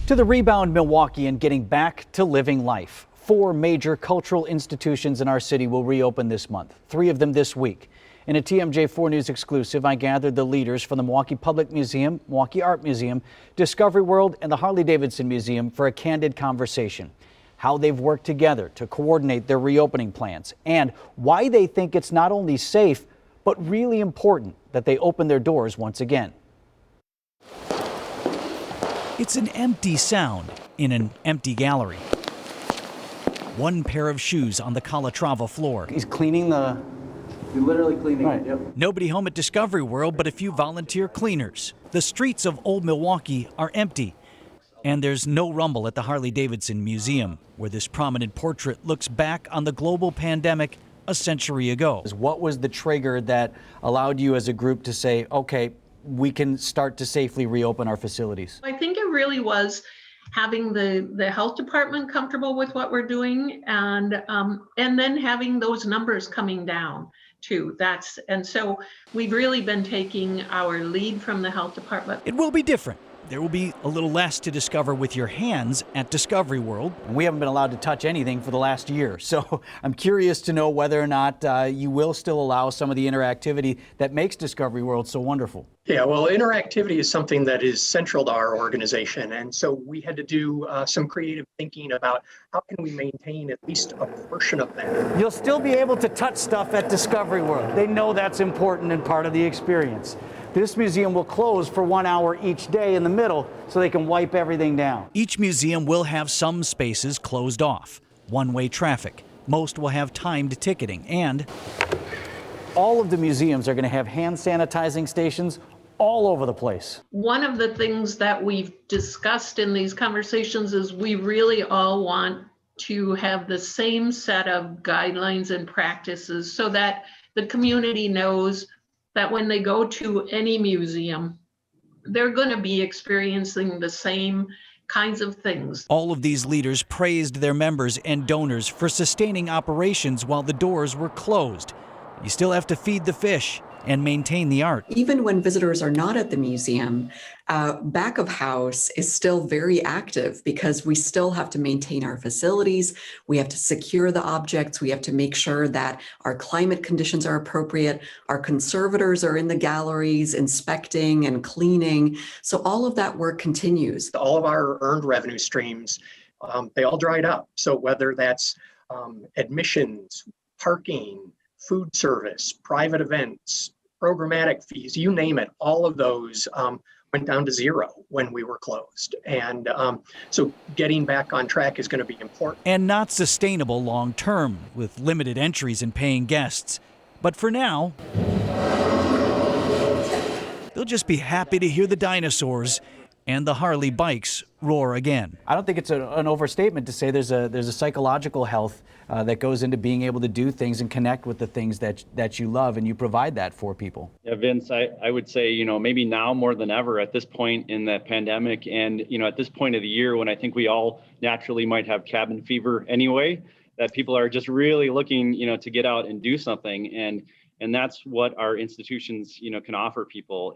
To the rebound Milwaukee and getting back to living life. 4 major cultural institutions in our city will reopen this month, 3 of them this week. In a TMJ4 News exclusive, I gathered the leaders from the Milwaukee Public Museum, Milwaukee Art Museum, Discovery World, and the Harley-Davidson Museum for a candid conversation. How they've worked together to coordinate their reopening plans and why they think it's not only safe, but really important that they open their doors once again. It's an empty sound in an empty gallery. One pair of shoes on the Calatrava floor. He's cleaning You're literally cleaning it, yep. Nobody home at Discovery World but a few volunteer cleaners. The streets of Old Milwaukee are empty. And there's no rumble at the Harley-Davidson Museum, where this prominent portrait looks back on the global pandemic a century ago. What was the trigger that allowed you as a group to say, okay, we can start to safely reopen our facilities? I think it really was having the health department comfortable with what we're doing, and then having those numbers coming down too. And so we've really been taking our lead from the health department. It will be different. There will be a little less to discover with your hands at Discovery World. We haven't been allowed to touch anything for the last year, so I'm curious to know whether or not you will still allow some of the interactivity that makes Discovery World so wonderful. Yeah, well, interactivity is something that is central to our organization, and so we had to do some creative thinking about how can we maintain at least a portion of that. You'll still be able to touch stuff at Discovery World. They know that's important and part of the experience. This museum will close for 1 hour each day in the middle so they can wipe everything down. Each museum will have some spaces closed off, one-way traffic. Most will have timed ticketing, and all of the museums are going to have hand sanitizing stations all over the place. One of the things that we've discussed in these conversations is we really all want to have the same set of guidelines and practices so that the community knows that when they go to any museum, they're going to be experiencing the same kinds of things. All of these leaders praised their members and donors for sustaining operations while the doors were closed. You still have to feed the fish and maintain the art. Even when visitors are not at the museum, back of house is still very active because we still have to maintain our facilities. We have to secure the objects. We have to make sure that our climate conditions are appropriate. Our conservators are in the galleries inspecting and cleaning. So all of that work continues. All of our earned revenue streams, they all dried up. So whether that's admissions, parking, food service, private events, programmatic fees, you name it, all of those went down to zero when we were closed. And so getting back on track is going to be important. And not sustainable long term with limited entries and paying guests. But for now, they'll just be happy to hear the dinosaurs and the Harley bikes roar again. I don't think it's an overstatement to say there's a psychological health that goes into being able to do things and connect with the things that you love, and you provide that for people. Yeah, Vince, I would say, maybe now more than ever at this point in the pandemic, and, at this point of the year when I think we all naturally might have cabin fever anyway, that people are just really looking, to get out and do something. And that's what our institutions, can offer people.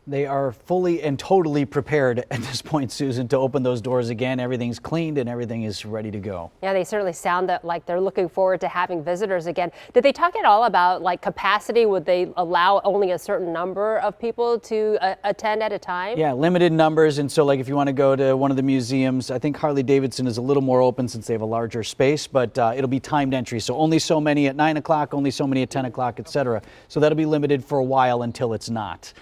They are fully and totally prepared at this point, Susan, to open those doors again. Everything's cleaned and everything is ready to go. Yeah, they certainly sound like they're looking forward to having visitors again. Did they talk at all about capacity? Would they allow only a certain number of people to attend at a time? Yeah, limited numbers. And so if you want to go to one of the museums, I think Harley-Davidson is a little more open since they have a larger space, but it'll be timed entry. So only so many at 9 o'clock, only so many at 10 o'clock, etc. So that'll be limited for a while until it's not.